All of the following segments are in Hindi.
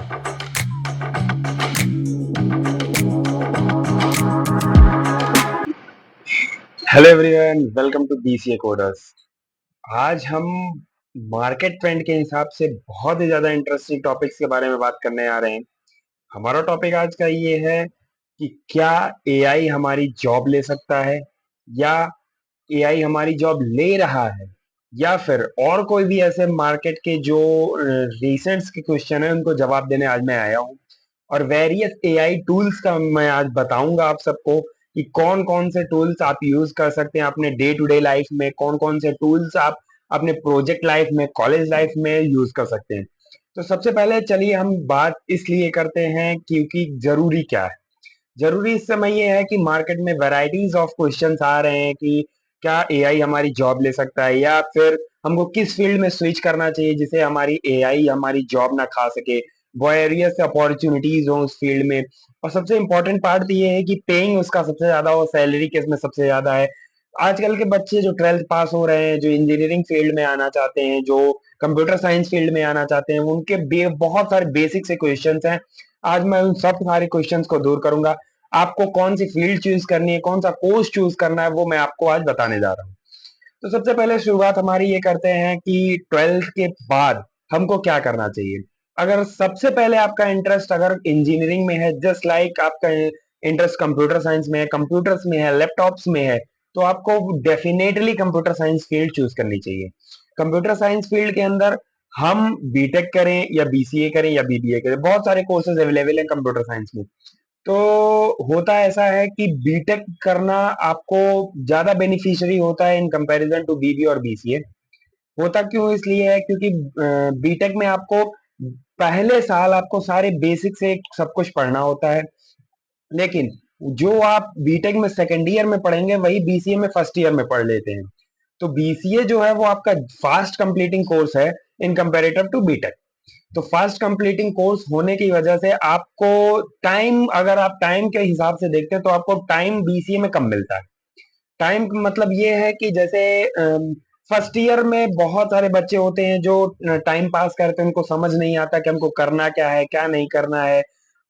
Hello everyone, welcome to BCA coders. आज हम मार्केट ट्रेंड के हिसाब से बहुत ही ज्यादा इंटरेस्टिंग टॉपिक्स के बारे में बात करने आ रहे हैं। हमारा टॉपिक आज का ये है कि क्या एआई हमारी जॉब ले सकता है, या एआई हमारी जॉब ले रहा है, या फिर और कोई भी ऐसे मार्केट के जो रीसेंट्स के क्वेश्चन है उनको जवाब देने आज मैं आया हूँ। और वेरियस एआई टूल्स का मैं आज बताऊंगा आप सबको कि कौन कौन से टूल्स आप यूज कर सकते हैं अपने डे टू डे लाइफ में, कौन कौन से टूल्स आप अपने प्रोजेक्ट लाइफ में, कॉलेज लाइफ में यूज कर सकते हैं। तो सबसे पहले चलिए हम बात इसलिए करते हैं क्योंकि जरूरी क्या है। जरूरी इस समय ये है कि मार्केट में वैरायटीज ऑफ क्वेश्चंस आ रहे हैं कि क्या एआई हमारी जॉब ले सकता है, या फिर हमको किस फील्ड में स्विच करना चाहिए जिसे हमारी एआई हमारी जॉब ना खा सके, वेरियस अपॉर्चुनिटीज हो उस फील्ड में। और सबसे इंपॉर्टेंट पार्ट तो ये है कि पेइंग उसका सबसे ज्यादा हो, सैलरी केस में सबसे ज्यादा है। आजकल के बच्चे जो 12th पास हो रहे हैं, जो इंजीनियरिंग फील्ड में आना चाहते हैं, जो कंप्यूटर साइंस फील्ड में आना चाहते हैं, उनके बहुत सारे बेसिक से क्वेश्चंस हैं। आज मैं उन सब सारे क्वेश्चंस को दूर करूंगा। आपको कौन सी फील्ड चूज करनी है, कौन सा कोर्स चूज करना है, वो मैं आपको आज बताने जा रहा हूँ। तो सबसे पहले शुरुआत हमारी ये करते हैं कि 12th के बाद हमको क्या करना चाहिए। अगर सबसे पहले आपका इंटरेस्ट अगर इंजीनियरिंग में है, जस्ट लाइक आपका इंटरेस्ट कंप्यूटर साइंस में है, कंप्यूटर्स में है, लैपटॉप्स में है, तो आपको definitely computer science field choose करनी चाहिए। कंप्यूटर साइंस फील्ड के अंदर हम बीटेक करें या बीसीए करें या बीबीए करें, बहुत सारे कोर्सेज अवेलेबल हैं कंप्यूटर साइंस में। तो होता ऐसा है कि बीटेक करना आपको ज्यादा बेनिफिशियरी होता है इन कंपैरिजन टू बीबी और बीसीए। होता क्यों इसलिए है क्योंकि बीटेक में आपको पहले साल आपको सारे बेसिक से सब कुछ पढ़ना होता है, लेकिन जो आप बीटेक में सेकेंड ईयर में पढ़ेंगे वही बीसीए में फर्स्ट ईयर में पढ़ लेते हैं। तो बीसीए जो है वो आपका फास्ट कंप्लीटिंग कोर्स है इन कंपेरेटिव टू बीटेक। तो फास्ट कंप्लीटिंग कोर्स होने की वजह से आपको टाइम, अगर आप टाइम के हिसाब से देखते हैं तो आपको टाइम बीसीए में कम मिलता है। टाइम मतलब ये है कि जैसे फर्स्ट ईयर में बहुत सारे बच्चे होते हैं जो टाइम पास करते हैं, उनको समझ नहीं आता कि हमको करना क्या है, क्या नहीं करना है,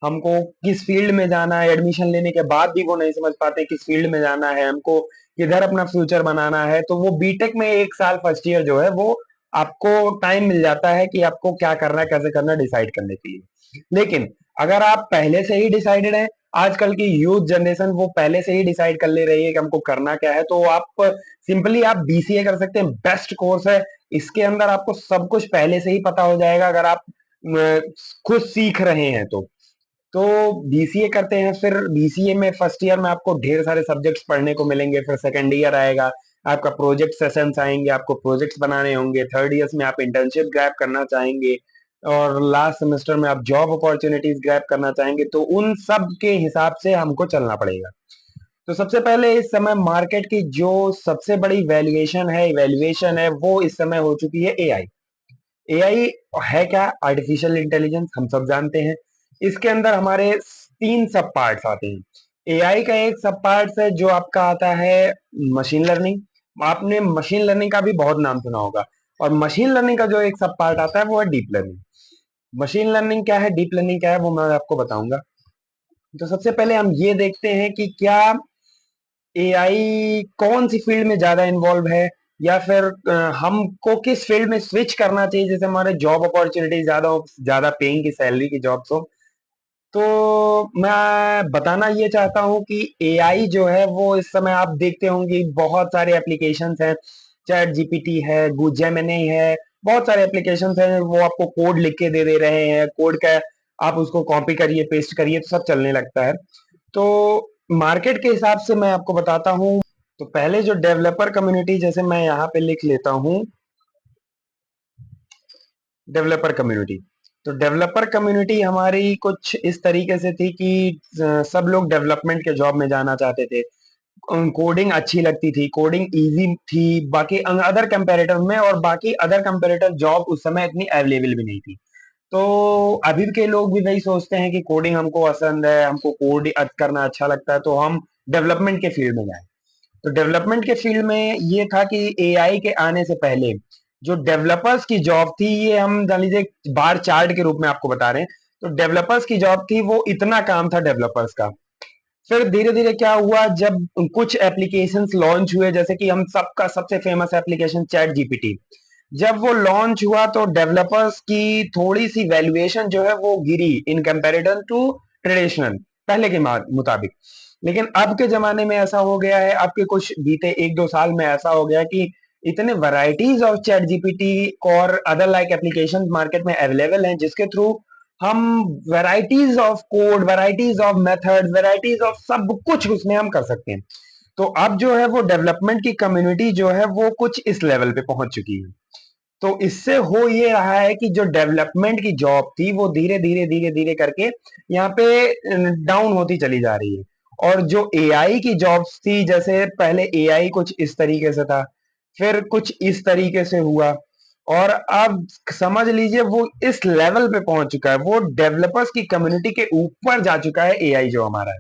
हमको किस फील्ड में जाना है। एडमिशन लेने के बाद भी वो नहीं समझ पाते किस फील्ड में जाना है, हमको किधर अपना फ्यूचर बनाना है। तो वो बीटेक में एक साल फर्स्ट ईयर जो है वो आपको टाइम मिल जाता है कि आपको क्या करना है, कैसे करना है, डिसाइड करने के लिए। लेकिन अगर आप पहले से ही डिसाइडेड है, आजकल की यूथ जनरेशन वो पहले से ही डिसाइड कर ले रही है कि हमको करना क्या है, तो आप सिंपली आप बीसीए कर सकते हैं। बेस्ट कोर्स है, इसके अंदर आपको सब कुछ पहले से ही पता हो जाएगा अगर आप खुद सीख रहे हैं तो बीसीए करते हैं। फिर बीसीए में फर्स्ट ईयर में आपको ढेर सारे सब्जेक्ट्स पढ़ने को मिलेंगे, फिर सेकंड ईयर आएगा, आपका प्रोजेक्ट सेशंस आएंगे, आपको प्रोजेक्ट्स बनाने होंगे, थर्ड ईयर में आप इंटर्नशिप ग्रैब करना चाहेंगे, और लास्ट सेमेस्टर में आप जॉब अपॉर्चुनिटीज ग्रैब करना चाहेंगे। तो उन सब के हिसाब से हमको चलना पड़ेगा। तो सबसे पहले इस समय मार्केट की जो सबसे बड़ी वैल्यूएशन है वो इस समय हो चुकी है एआई। एआई है क्या? आर्टिफिशियल इंटेलिजेंस, हम सब जानते हैं। इसके अंदर हमारे तीन सब पार्ट्स आते हैं। एआई का एक सब पार्ट है जो आपका आता है मशीन लर्निंग। आपने मशीन लर्निंग का भी बहुत नाम सुना होगा। और मशीन लर्निंग का जो एक सब पार्ट आता है वो है डीप लर्निंग। मशीन लर्निंग क्या है, डीप लर्निंग क्या है, वो मैं आपको बताऊंगा। तो सबसे पहले हम ये देखते हैं कि क्या एआई कौन सी फील्ड में ज्यादा इन्वॉल्व है, या फिर हमको किस फील्ड में स्विच करना चाहिए जैसे हमारे जॉब अपॉर्चुनिटी ज्यादा हो, ज्यादा पेइंग की सैलरी की जॉब्स हो। तो मैं बताना ये चाहता हूँ कि एआई जो है वो इस समय आप देखते होंगे बहुत सारे एप्लीकेशंस हैं। चैट जीपीटी है, जेमिनी है, बहुत सारे एप्लीकेशंस हैं, वो आपको कोड लिख के दे दे रहे हैं। कोड का आप उसको कॉपी करिए, पेस्ट करिए, तो सब चलने लगता है। तो मार्केट के हिसाब से मैं आपको बताता हूँ। तो पहले जो डेवलपर कम्युनिटी, जैसे मैं यहाँ पे लिख लेता हूँ डेवलपर कम्युनिटी। तो डेवलपर कम्युनिटी हमारी कुछ इस तरीके से थी कि सब लोग डेवलपमेंट के जॉब में जाना चाहते थे। कोडिंग अच्छी लगती थी, कोडिंग इजी थी बाकी अदर कंपेरेटिव में, और बाकी अदर कंपेरेटिव जॉब उस समय इतनी अवेलेबल भी नहीं थी। तो अभी के लोग भी वही सोचते हैं कि कोडिंग हमको पसंद है, हमको कोड करना अच्छा लगता है, तो हम डेवलपमेंट के फील्ड में जाएं। तो डेवलपमेंट के फील्ड में ये था कि एआई के आने से पहले जो डेवलपर्स की जॉब थी, ये हम जान लीजिए बार चार्ट के रूप में आपको बता रहे हैं। तो डेवलपर्स की जॉब थी, वो इतना काम था डेवलपर्स का। फिर धीरे धीरे क्या हुआ, जब कुछ एप्लीकेशंस लॉन्च हुए, जैसे कि हम सबका सबसे फेमस एप्लीकेशन चैट जीपीटी, जब वो लॉन्च हुआ तो डेवलपर्स की थोड़ी सी वैल्यूएशन जो है वो गिरी इन कंपैरिजन टू ट्रेडिशनल, पहले के मुताबिक। लेकिन अब के जमाने में ऐसा हो गया है, अब के कुछ बीते 1-2 साल में ऐसा हो गया कि इतने वैरायटीज ऑफ चैट जीपीटी और अदर लाइक एप्लीकेशन मार्केट में अवेलेबल हैं, जिसके थ्रू हम varieties of code, varieties of method, varieties of सब कुछ उसमें हम कर सकते हैं। तो अब जो है वो डेवलपमेंट की कम्युनिटी जो है वो कुछ इस लेवल पे पहुंच चुकी है। तो इससे हो ये रहा है कि जो डेवलपमेंट की जॉब थी वो धीरे धीरे धीरे धीरे करके यहाँ पे डाउन होती चली जा रही है। और जो एआई की जॉब्स थी, जैसे पहले एआई कुछ इस तरीके से था, फिर कुछ इस तरीके से हुआ, और अब समझ लीजिए वो इस लेवल पे पहुंच चुका है, वो डेवलपर्स की कम्युनिटी के ऊपर जा चुका है एआई जो हमारा है।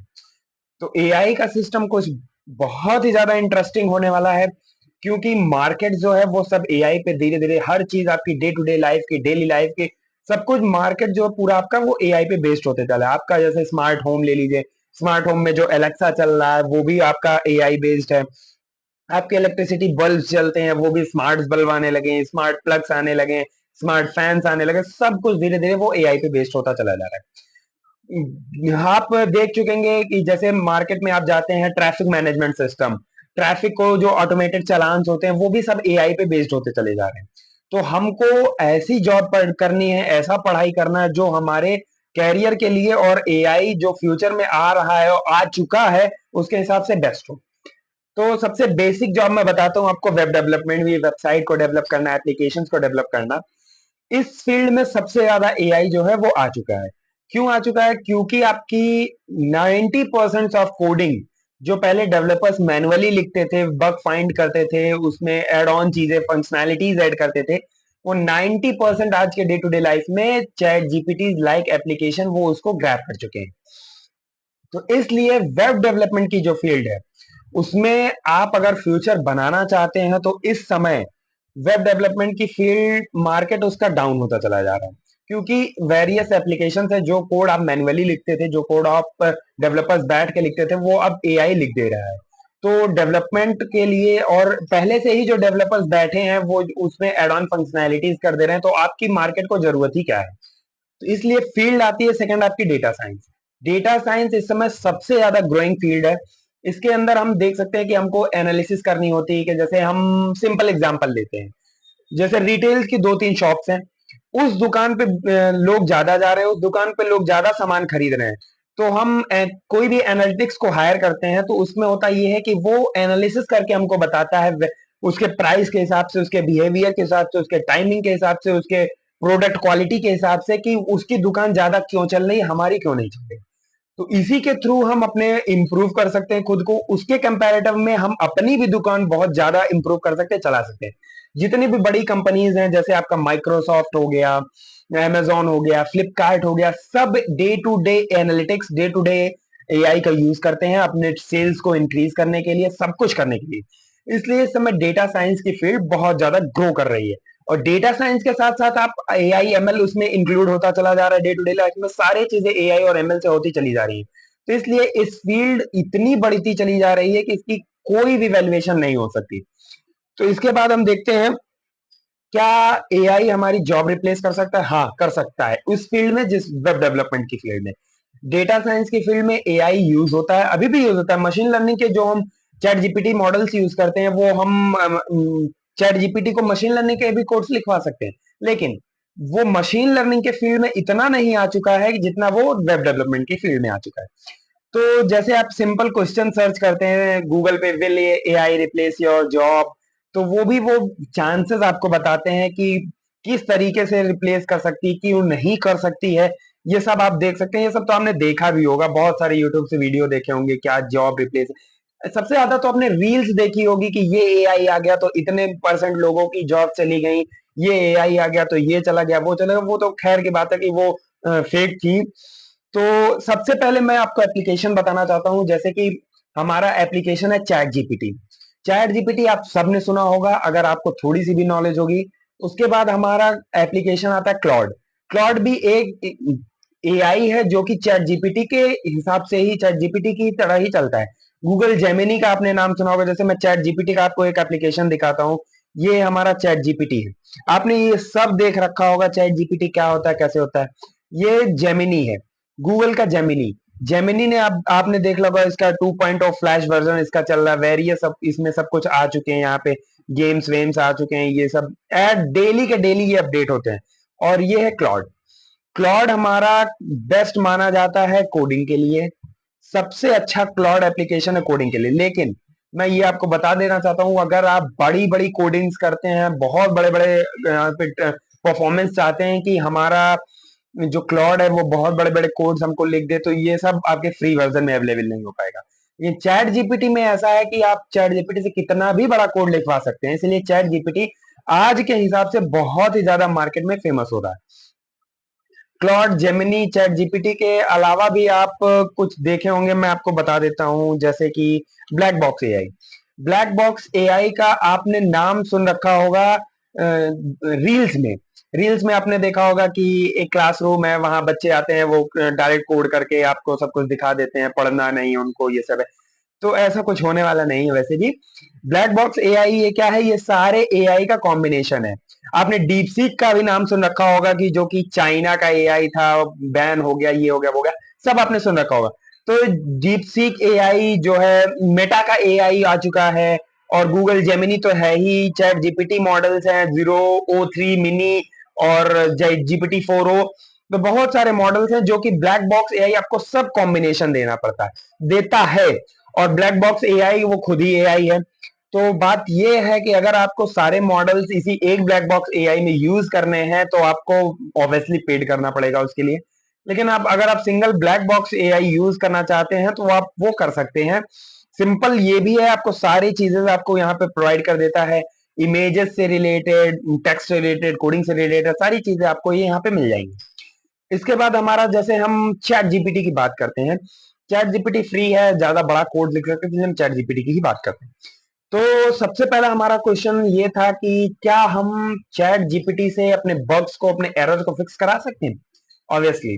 तो एआई का सिस्टम कुछ बहुत ही ज्यादा इंटरेस्टिंग होने वाला है, क्योंकि मार्केट जो है वो सब एआई पे धीरे धीरे, हर चीज आपकी डे टू डे लाइफ की, डेली लाइफ की, सब कुछ मार्केट जो है पूरा आपका वो एआई पे बेस्ड होते चला है। आपका जैसे स्मार्ट होम ले लीजिए, स्मार्ट होम में जो एलेक्सा चल रहा है वो भी आपका एआई बेस्ड है। आपके इलेक्ट्रिसिटी बल्ब चलते हैं वो भी स्मार्ट बल्ब आने लगे, स्मार्ट प्लग्स आने लगे, स्मार्ट फैंस आने लगे, सब कुछ धीरे धीरे वो एआई पे बेस्ड होता चला जा रहा है। आप देख चुकेंगे कि जैसे मार्केट में आप जाते हैं, ट्रैफिक मैनेजमेंट सिस्टम, ट्रैफिक को जो ऑटोमेटेड चालान्स होते हैं वो भी सब एआई पे बेस्ड होते चले जा रहे हैं। तो हमको ऐसी जॉब पर करनी है, ऐसा पढ़ाई करना है जो हमारे कैरियर के लिए, और एआई जो फ्यूचर में आ रहा है और आ चुका है उसके हिसाब से बेस्ट हो। तो सबसे बेसिक जॉब मैं बताता हूँ आपको, वेब डेवलपमेंट भी, वेबसाइट को डेवलप करना, एप्लीकेशन को डेवलप करना। इस फील्ड में सबसे ज्यादा एआई जो है वो आ चुका है। क्यों आ चुका है? क्योंकि आपकी 90% ऑफ कोडिंग जो पहले डेवलपर्स मैनुअली लिखते थे, बग फाइंड करते थे, उसमें एड ऑन चीजें, फंक्शनैलिटीज ऐड करते थे, वो 90% आज के डे टू डे लाइफ में चैट जीपीटी लाइक एप्लीकेशन वो उसको ग्रैब कर चुके हैं। तो इसलिए वेब डेवलपमेंट की जो फील्ड है उसमें आप अगर फ्यूचर बनाना चाहते हैं तो इस समय वेब डेवलपमेंट की फील्ड मार्केट उसका डाउन होता चला जा रहा है, क्योंकि वेरियस एप्लीकेशन है, जो कोड आप मैन्युअली लिखते थे, जो कोड आप डेवलपर्स बैठ के लिखते थे, वो अब एआई लिख दे रहा है। तो डेवलपमेंट के लिए, और पहले से ही जो डेवलपर्स बैठे हैं वो उसमें एड ऑन फंक्शनैलिटीज कर दे रहे हैं, तो आपकी मार्केट को जरूरत ही क्या है। तो इसलिए फील्ड आती है सेकंड आपकी डेटा साइंस। डेटा साइंस इस समय सबसे ज्यादा ग्रोइंग फील्ड है। इसके अंदर हम देख सकते हैं कि हमको एनालिसिस करनी होती है, कि जैसे हम सिंपल एग्जांपल लेते हैं, जैसे रिटेल की 2-3 शॉप्स हैं, उस दुकान पे लोग ज्यादा जा रहे हैं, उस दुकान पे लोग ज्यादा सामान खरीद रहे हैं। तो हम कोई भी एनालिटिक्स को हायर करते हैं तो उसमें होता ये है कि वो एनालिसिस करके हमको बताता है उसके प्राइस के हिसाब से, उसके बिहेवियर के हिसाब से, उसके टाइमिंग के हिसाब से, उसके प्रोडक्ट क्वालिटी के हिसाब से, कि उसकी दुकान ज्यादा क्यों चल रही है, हमारी क्यों नहीं चल रही। तो इसी के थ्रू हम अपने इंप्रूव कर सकते हैं खुद को, उसके कंपैरेटिव में हम अपनी भी दुकान बहुत ज्यादा इंप्रूव कर सकते हैं, चला सकते हैं। जितनी भी बड़ी कंपनीज हैं, जैसे आपका माइक्रोसॉफ्ट हो गया, अमेजोन हो गया, फ्लिपकार्ट हो गया, सब day to day analytics, day to day AI का यूज करते हैं अपने सेल्स को इंक्रीज करने के लिए, सब कुछ करने के लिए। इसलिए इस समय डेटा साइंस की फील्ड बहुत ज्यादा ग्रो कर रही है। और डेटा साइंस के साथ साथ आप एआई एमएल उसमें इंक्लूड होता चला जा रहा है, डे टू डे लाइफ में सारी चीजें एआई और एमएल से होती चली जा रही है। तो इसलिए इस फील्ड इतनी बढ़ती चली जा रही है कि इसकी कोई भी वैल्यूएशन नहीं हो सकती। तो इसके बाद हम देखते हैं, क्या एआई हमारी जॉब रिप्लेस कर सकता है? हाँ, कर सकता है, उस फील्ड में, जिस वेब डेवलपमेंट की फील्ड में। डेटा साइंस की फील्ड में एआई यूज होता है, अभी भी यूज होता है। मशीन लर्निंग के जो हम चैट जीपीटी मॉडल्स यूज करते हैं, वो हम चैट जीपीटी को मशीन लर्निंग के भी कोर्स लिखवा सकते हैं, लेकिन वो मशीन लर्निंग के फील्ड में इतना नहीं आ चुका है जितना वो वेब डेवलपमेंट की फील्ड में आ चुका है। तो जैसे आप सिंपल क्वेश्चन सर्च करते हैं गूगल पे, will AI replace your job, तो वो भी वो चांसेस आपको बताते हैं कि किस तरीके से रिप्लेस कर सकती है, क्यों नहीं कर सकती है। ये सब आप देख सकते हैं, ये सब तो आपने देखा भी होगा, बहुत सारे यूट्यूब से वीडियो देखे होंगे क्या जॉब रिप्लेस। सबसे ज्यादा तो आपने रील्स देखी होगी कि ये एआई आ गया तो इतने परसेंट लोगों की जॉब चली गई, ये एआई आ गया तो ये चला गया, वो चला गया। वो तो खैर की बात है कि वो फेक थी। तो सबसे पहले मैं आपको एप्लीकेशन बताना चाहता हूं, जैसे कि हमारा एप्लीकेशन है चैट जीपीटी। चैट जीपीटी आप सबने सुना होगा, अगर आपको थोड़ी सी भी नॉलेज होगी। उसके बाद हमारा एप्लीकेशन आता है क्लॉड। क्लॉड भी एक एआई है जो कि चैट जीपीटी के हिसाब से ही, चैट जीपीटी की तरह ही चलता है। गूगल जेमिनी का आपने नाम सुना होगा। जैसे मैं चैट जीपीटी का आपको एक एप्लीकेशन दिखाता हूँ, ये हमारा चैट जीपीटी है। आपने ये सब देख रखा होगा, चैट जीपीटी क्या होता है, कैसे होता है। ये जेमिनी है, गूगल का जेमिनी। जेमिनी ने आपने देख लगा, इसका 2.0 फ्लैश वर्जन इसका चल रहा है, वेरियस सब इसमें सब कुछ आ चुके हैं, यहाँ पे गेम्स वेम्स आ चुके हैं, ये सब एड डेली के डेली ये अपडेट होते हैं। और ये है क्लॉड। क्लॉड हमारा बेस्ट माना जाता है कोडिंग के लिए। सबसे अच्छा क्लॉड एप्लीकेशन है कोडिंग के लिए। लेकिन मैं ये आपको बता देना चाहता हूं, अगर आप बड़ी बड़ी कोडिंग्स करते हैं, बहुत बड़े बड़े परफॉर्मेंस चाहते हैं कि हमारा जो क्लॉड है वो बहुत बड़े बड़े कोड्स हमको लिख दे, तो ये सब आपके फ्री वर्जन में अवेलेबल नहीं हो पाएगा। ये चैट जीपीटी में ऐसा है कि आप चैट जीपीटी से कितना भी बड़ा कोड लिखवा सकते हैं, इसलिए चैट जीपीटी आज के हिसाब से बहुत ही ज्यादा मार्केट में फेमस हो रहा है। क्लॉड, जेमिनी, चैट जीपीटी के अलावा भी आप कुछ देखे होंगे, मैं आपको बता देता हूं। जैसे कि black box AI. Black box AI का आपने नाम सुन रखा होगा रील्स में। रील्स में आपने देखा होगा कि एक क्लासरूम है, वहां बच्चे आते हैं, वो डायरेक्ट कोड करके आपको सब कुछ दिखा देते हैं, पढ़ना नहीं उनको, ये सब है। तो ऐसा कुछ होने वाला नहीं है वैसे भी। ब्लैक बॉक्स एआई ये क्या है, ये सारे एआई का कॉम्बिनेशन है। आपने डीप सीक का भी नाम सुन रखा होगा, कि जो कि चाइना का एआई था, बैन हो गया, ये हो गया, वो हो गया, सब आपने सुन रखा होगा। तो डीप सीक एआई जो है, मेटा का एआई आ चुका है। और गूगल जेमिनी तो है ही, चैट जीपीटी मॉडल्स हैं, 0, O3 मिनी और जीपीटी 4o। तो बहुत सारे मॉडल्स हैं जो कि ब्लैक बॉक्स एआई आपको सब कॉम्बिनेशन देना पड़ता है, देता है। और ब्लैक बॉक्स एआई वो खुद ही एआई है। तो बात ये है कि अगर आपको सारे मॉडल्स इसी एक ब्लैक बॉक्स एआई में यूज करने हैं, तो आपको ऑब्वियसली पेड करना पड़ेगा उसके लिए। लेकिन आप अगर आप single black box AI use करना चाहते हैं, तो आप वो कर सकते हैं। सिंपल ये भी है, आपको सारी चीजें आपको यहाँ पे प्रोवाइड कर देता है। इमेजेस से रिलेटेड, टेक्स्ट से रिलेटेड, कोडिंग से रिलेटेड सारी चीजें आपको ये यहाँ पे मिल जाएंगी। इसके बाद हमारा, जैसे हम चैट जीपीटी की बात करते हैं, चैट जीपीटी फ्री है, ज्यादा बड़ा कोड लिख सकते हैं, इसलिए हम चैट जीपीटी की ही बात करते हैं। तो सबसे पहला हमारा क्वेश्चन ये था कि क्या हम चैट जीपीटी से अपने बग्स को, अपने एरर को फिक्स करा सकते हैं। ऑब्वियसली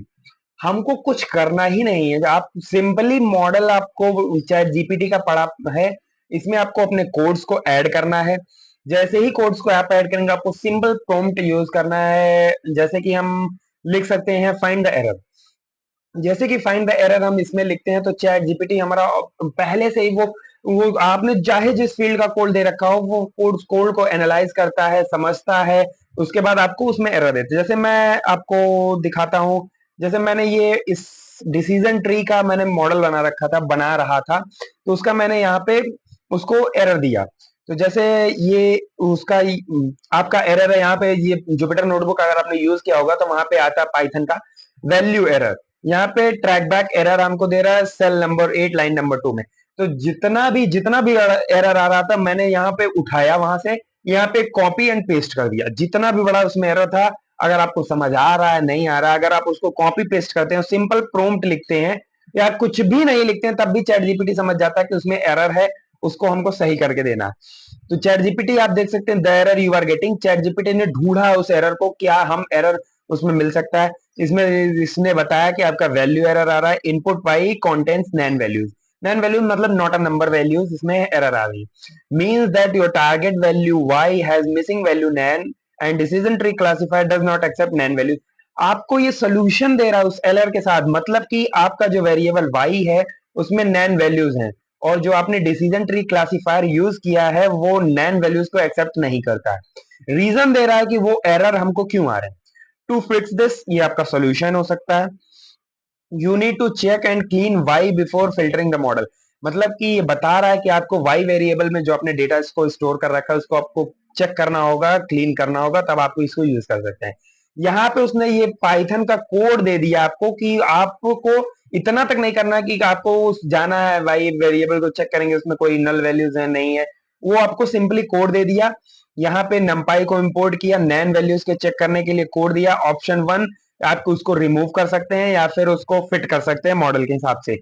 हमको कुछ करना ही नहीं है। आप सिंपली मॉडल आपको चैट जीपीटी का पड़ा है, इसमें आपको अपने कोड्स को ऐड करना है। जैसे ही कोड्स को आप ऐड करेंगे, आपको सिंपल प्रॉम्प्ट यूज करना है। जैसे कि हम लिख सकते हैं फाइंड द एरर। जैसे कि फाइंड द एरर हम इसमें लिखते हैं, तो चैट जीपीटी हमारा पहले से ही वो आपने चाहे जिस फील्ड का कोड दे रखा हो, वो कोड को एनालाइज करता है, समझता है, उसके बाद आपको उसमें एरर देते हैं। जैसे मैं आपको दिखाता हूं, जैसे मैंने ये इस डिसीजन ट्री का मैंने मॉडल बना रहा था, तो उसका मैंने यहाँ पे उसको एरर दिया। तो जैसे ये उसका आपका एरर है यहाँ पे, ये जुपिटर नोटबुक अगर आपने यूज किया होगा, तो वहां पे आता है पाइथन का वैल्यू एरर। यहाँ पे ट्रैक बैक एरर हमको दे रहा है सेल नंबर 8 लाइन नंबर 2 में। तो जितना भी एरर आ रहा था, मैंने यहाँ पे उठाया वहां से, यहाँ पे कॉपी एंड पेस्ट कर दिया। जितना भी बड़ा उसमें एरर था, अगर आपको समझ आ रहा है नहीं आ रहा, अगर आप उसको कॉपी पेस्ट करते हैं, सिंपल प्रोम्प्ट लिखते हैं या कुछ भी नहीं लिखते हैं, तब भी चैट जीपीटी समझ जाता है कि उसमें एरर है, उसको हमको सही करके देना है। तो चैट जीपीटी आप देख सकते हैं, the error you are getting, ChatGPT ने ढूंढा उस एरर को, क्या हम एरर उसमें मिल सकता है। इसमें इसने बताया कि आपका वैल्यू एरर आ रहा है, input y contents NaN values. NaN value मतलब नॉट अ नंबर वैल्यूज, इसमें एरर आ रही है। Means that your target value y has missing value NaN and decision tree classifier does not accept NaN values. आपको ये सोल्यूशन दे रहा है उस एरर के साथ, मतलब कि आपका जो वेरिएबल वाई है उसमें नैन वैल्यूज हैं, और जो आपने डिसीजन ट्री क्लासिफायर यूज किया है वो नैन वैल्यूज को एक्सेप्ट नहीं करता है। रीजन दे रहा है कि वो एरर हमको क्यों आ रहे हैं। टू फिक्स दिस, ये आपका सोल्यूशन हो सकता है। You need to check and clean y before filtering the model. मतलब कि ये बता रहा है कि आपको वाई वेरिएबल में जो आपने डेटा को स्टोर कर रखा है, उसको आपको चेक करना होगा, क्लीन करना होगा, तब आपको इसको यूज कर सकते हैं। यहाँ पे उसने ये पाइथन का कोड दे दिया आपको, कि आपको इतना तक नहीं करना कि आपको जाना है वाई वेरिएबल को चेक करेंगे उसमें कोई नल वैल्यूज है नहीं है। वो आपको सिंपली कोड दे दिया। यहाँ पे नंपाई को इंपोर्ट किया, नैन वैल्यूज के चेक करने के लिए कोड दिया। ऑप्शन 1, आप उसको रिमूव कर सकते हैं या फिर उसको फिट कर सकते हैं मॉडल के हिसाब से।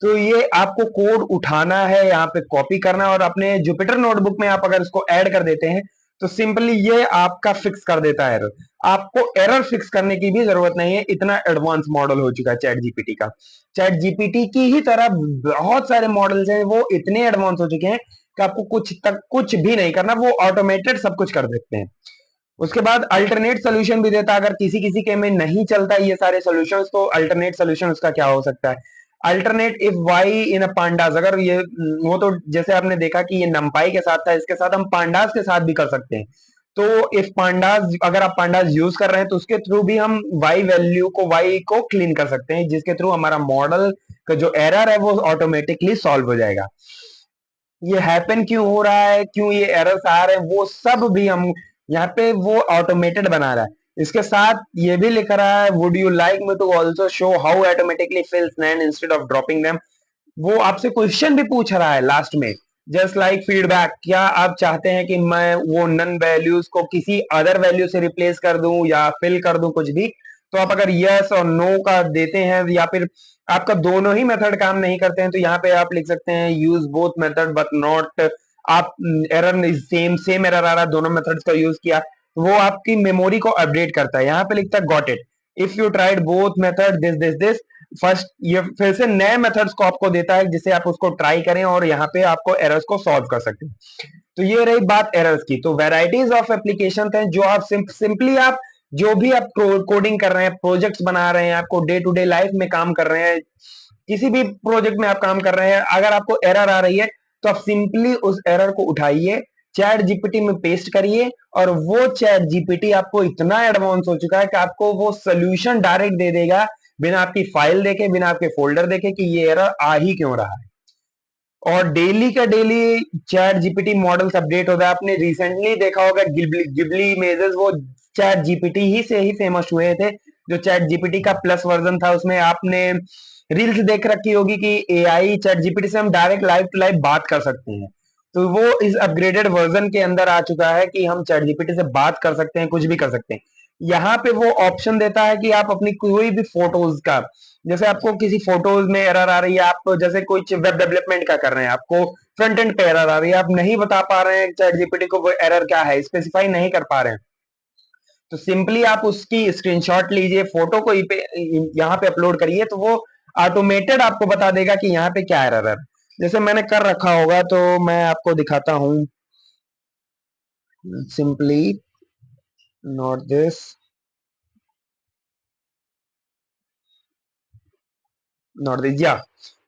तो ये आपको कोड उठाना है, यहाँ पे कॉपी करना है, और अपने जुपिटर नोटबुक में आप अगर इसको ऐड कर देते हैं, तो सिंपली ये आपका फिक्स कर देता है एरर। आपको एरर फिक्स करने की भी जरूरत नहीं है, इतना एडवांस मॉडल हो चुका है चैट जीपीटी का। चैट जीपीटी की ही तरह बहुत सारे मॉडल्स हैं, वो इतने एडवांस हो चुके हैं कि आपको कुछ भी नहीं करना, वो ऑटोमेटेड सब कुछ कर देते हैं। उसके बाद अल्टरनेट सोल्यूशन भी देता है, अगर किसी किसी के में नहीं चलता ये सारे सॉल्यूशंस, तो अल्टरनेट सोल्यूशन उसका क्या हो सकता है। Alternate if y in a pandas, अगर ये वो तो जैसे आपने देखा कि ये नंपाई के साथ था, इसके साथ हम पांडास के साथ भी कर सकते हैं। तो इफ पांडास, अगर आप पांडास यूज कर रहे हैं तो उसके थ्रू भी हम वाई को क्लीन कर सकते हैं, जिसके थ्रू हमारा मॉडल का जो एरर है वो ऑटोमेटिकली सॉल्व हो जाएगा। ये हैपन क्यों हो रहा है, क्यों ये एरर्स आ रहे हैं, वो सब भी हम यहाँ पे वो ऑटोमेटेड बना रहा है। इसके साथ ये भी लिख रहा है, would you like me to also show how automatically fills nan instead of dropping them. वो आपसे क्वेश्चन भी पूछ रहा है लास्ट में, जस्ट लाइक फीडबैक, क्या आप चाहते हैं कि मैं वो नन वैल्यूज को किसी अदर वैल्यू से रिप्लेस कर दूं या फिल कर दूं कुछ भी। तो आप अगर यस और नो का देते हैं, या फिर आपका दोनों ही मेथड काम नहीं करते हैं, तो यहाँ पे आप लिख सकते हैं use both method but not. आप एरर सेम सेम एरर आ रहा है, दोनों मेथड्स का यूज किया, वो आपकी मेमोरी को अपडेट करता है। यहाँ पे लिखता है got it, if you tried both method this this this first, ये फिर से नए मेथड्स को आपको देता है जिसे आप उसको ट्राई करें और यहाँ पे आपको एरर्स को सॉल्व कर सकते हैं। तो ये रही बात एरर्स की। तो वेराइटीज ऑफ एप्लीकेशन हैं जो आप सिंपली आप जो भी आप कोडिंग कर रहे हैं, प्रोजेक्ट्स बना रहे हैं, आपको डे टू डे लाइफ में काम कर रहे हैं, किसी भी प्रोजेक्ट में आप काम कर रहे हैं, अगर आपको एरर आ रही है तो आप सिंपली उस एरर को उठाइए, चैट जीपीटी में पेस्ट करिए, और वो चैट जीपीटी आपको इतना एडवांस हो चुका है कि आपको वो सोल्यूशन डायरेक्ट दे देगा, बिना आपकी फाइल देखे, बिना आपके फोल्डर देखे कि ये एरर आ ही क्यों रहा है। और डेली का daily chat GPT models update होता है। आपने रिसेंटली देखा होगा गिबली गिबली इमेजेस, वो चैट जीपीटी ही से ही फेमस हुए थे। जो चैट जीपीटी का प्लस वर्जन था, उसमें आपने रील्स देख रखी होगी कि एआई चैट जीपीटी से हम डायरेक्ट लाइव टू लाइव बात कर सकते हैं। तो वो इस अपग्रेडेड वर्जन के अंदर आ चुका है कि हम चैट जीपीटी से बात कर सकते हैं, कुछ भी कर सकते हैं। यहाँ पे वो ऑप्शन देता है कि आप अपनी कोई भी फोटोज का, जैसे आपको किसी फोटोज में एरर आ रही है, आप जैसे कुछ वेब डेवलपमेंट का कर रहे हैं, आपको फ्रंट एंड पे एरर आ रही है, आप नहीं बता पा रहे हैं चैट जीपीटी को वो एरर क्या है, स्पेसिफाई नहीं कर पा रहे हैं, तो सिंपली आप उसकी स्क्रीनशॉट लीजिए, फोटो को यहाँ पे अपलोड करिए, तो वो ऑटोमेटेड आपको बता देगा कि यहाँ पे क्या एरर है। जैसे मैंने कर रखा होगा तो मैं आपको दिखाता हूँ। Simply note this, not this या,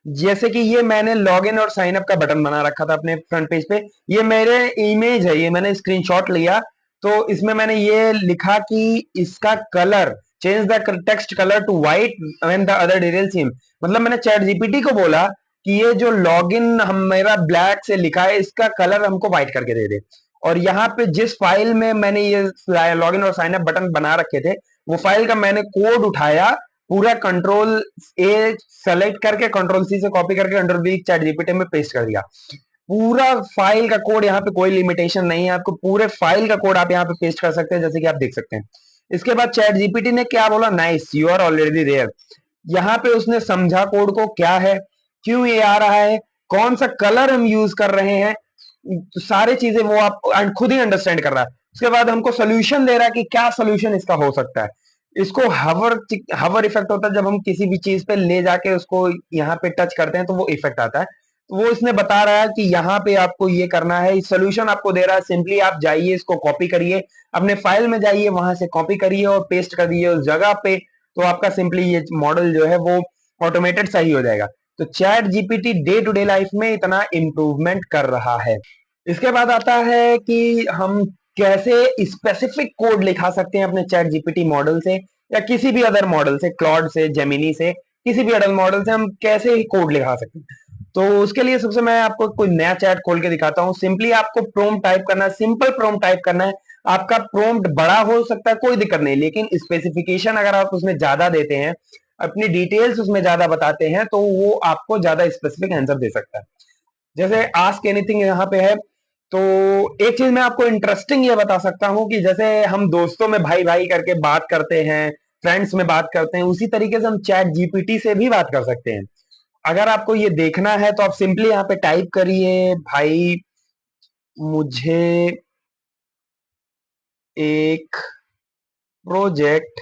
जैसे कि ये मैंने लॉग इन और साइन अप का बटन बना रखा था अपने फ्रंट पेज पे। ये मेरे इमेज है, ये मैंने स्क्रीनशॉट लिया, तो इसमें मैंने ये लिखा कि इसका colour, change the text colour to white when the other detail same. मतलब मैंने चैट जीपीटी को बोला कि ये जो लॉग इन हम मेरा ब्लैक से लिखा है, इसका कलर हमको व्हाइट करके दे दे। और यहाँ पे जिस फाइल में मैंने ये लॉग इन और साइन अप बटन बना रखे थे, वो फाइल का मैंने कोड उठाया, पूरा कंट्रोल ए सेलेक्ट करके कंट्रोल सी से कॉपी करके कंट्रोल वी चैट जीपीटी में पेस्ट कर दिया। पूरा फाइल का कोड, यहाँ पे कोई लिमिटेशन नहीं है, आपको पूरे फाइल का कोड आप यहाँ पे पेस्ट कर सकते हैं, जैसे कि आप देख सकते हैं। इसके बाद चैट जीपीटी ने क्या बोला, nice you are already there. यहाँ पे उसने समझा कोड को क्या है, क्यों ये आ रहा है, कौन सा कलर हम यूज कर रहे हैं, तो सारी चीजें वो आप खुद ही अंडरस्टैंड कर रहा है। उसके बाद हमको सोल्यूशन दे रहा है कि क्या सोल्यूशन इसका हो सकता है। इसको हवर हवर इफेक्ट होता है, जब हम किसी भी चीज पे ले जाके उसको यहाँ पे टच करते हैं तो वो इफेक्ट आता है। तो वो इसने बता रहा है कि यहाँ पे आपको ये करना है, सोल्यूशन आपको दे रहा है, सिंपली आप जाइए, इसको कॉपी करिए, अपने फाइल में जाइए, वहां से कॉपी करिए और पेस्ट कर दीजिए उस जगह पे, तो आपका सिंपली ये मॉडल जो है वो ऑटोमेटेड सही हो जाएगा। तो ChatGPT day to day life में इतना इंप्रूवमेंट कर रहा है। इसके बाद आता है कि हम कैसे स्पेसिफिक कोड लिखा सकते हैं अपने चैट जीपीटी मॉडल से, या किसी भी अदर मॉडल से, क्लॉड से, जेमिनी से, किसी भी अदर मॉडल से हम कैसे ही कोड लिखा सकते हैं। तो उसके लिए सबसे मैं आपको कोई नया चैट खोल के दिखाता हूँ। सिंपली आपको प्रोम्प्ट टाइप करना है, सिंपल प्रोम्प्ट टाइप करना है। आपका प्रोम्प्ट बड़ा हो सकता है, कोई दिक्कत नहीं, लेकिन स्पेसिफिकेशन अगर आप उसमें ज्यादा देते हैं, अपनी डिटेल्स उसमें ज्यादा बताते हैं, तो वो आपको ज्यादा स्पेसिफिक आंसर दे सकता है। जैसे आस्क एनीथिंग यहाँ पे है। तो एक चीज मैं आपको इंटरेस्टिंग ये बता सकता हूँ कि जैसे हम दोस्तों में भाई भाई करके बात करते हैं, फ्रेंड्स में बात करते हैं, उसी तरीके से हम चैट जीपीटी से भी बात कर सकते हैं। अगर आपको ये देखना है तो आप सिंपली यहाँ पे टाइप करिए, भाई मुझे एक प्रोजेक्ट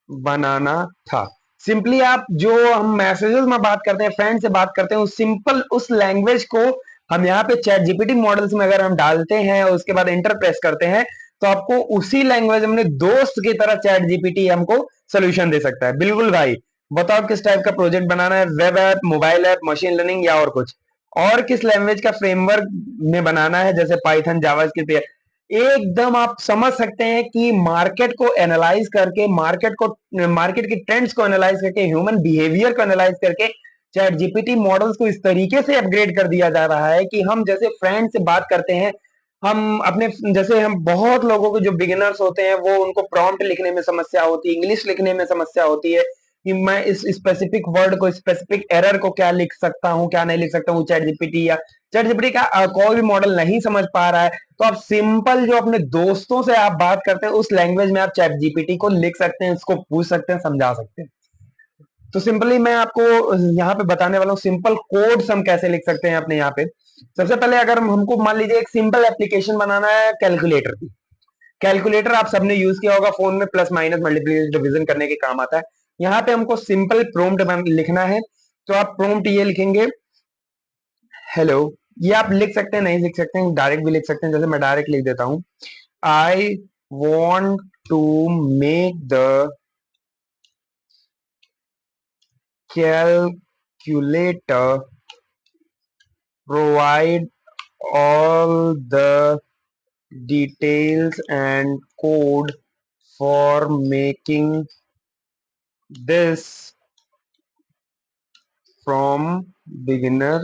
बनाना था। सिंपली आप जो हम मैसेजेस में बात करते हैं, फ्रेंड से बात करते हैं, उस सिंपल उस लैंग्वेज को हम यहाँ पे चैट जीपीटी मॉडल्स में अगर हम डालते हैं और उसके बाद इंटर प्रेस करते हैं तो आपको उसी लैंग्वेज में दोस्त की तरह चैट जीपीटी हमको सोल्यूशन दे सकता है। बिल्कुल भाई, बताओ किस टाइप का प्रोजेक्ट बनाना है, web app, mobile app, machine learning या और कुछ, और किस लैंग्वेज का फ्रेमवर्क में बनाना है, जैसे पाइथन, जावास्क्रिप्ट। एकदम आप समझ सकते हैं कि मार्केट को एनालाइज करके, मार्केट की ट्रेंड्स को एनालाइज करके, ह्यूमन बिहेवियर को एनालाइज करके चैट जीपीटी मॉडल्स को इस तरीके से अपग्रेड कर दिया जा रहा है कि हम जैसे फ्रेंड से बात करते हैं, हम अपने जैसे हम बहुत लोगों के जो बिगिनर्स होते हैं वो उनको प्रॉम्प्ट लिखने में समस्या होती है, इंग्लिश लिखने में समस्या होती है कि मैं इस स्पेसिफिक वर्ड को, स्पेसिफिक एरर को क्या लिख सकता हूँ, क्या नहीं लिख सकता हूँ, चैट जीपीटी या चैट जीपीटी का कोई भी मॉडल नहीं समझ पा रहा है, तो आप सिंपल जो अपने दोस्तों से आप बात करते हैं उस लैंग्वेज में आप चैट जीपीटी को लिख सकते हैं, उसको पूछ सकते हैं, समझा सकते हैं। तो सिंपली मैं आपको यहाँ पे बताने वाला हूँ सिंपल कोड्स हम कैसे लिख सकते हैं अपने यहाँ पे। सबसे पहले अगर हमको मान लीजिए एक सिंपल एप्लीकेशन बनाना है कैलकुलेटर की। कैलकुलेटर आप सबने यूज किया होगा, फोन में प्लस माइनस मल्टीप्लिकेशन डिवीजन करने के काम आता है। यहाँ पे हमको सिंपल प्रोम्प्ट लिखना है, तो आप प्रोम्प्ट ये लिखेंगे, हेलो। ये आप लिख सकते हैं, नहीं लिख सकते हैं, डायरेक्ट भी लिख सकते हैं, जैसे मैं डायरेक्ट लिख देता हूं, I want to make the calculator provide all the details and code for making this from beginner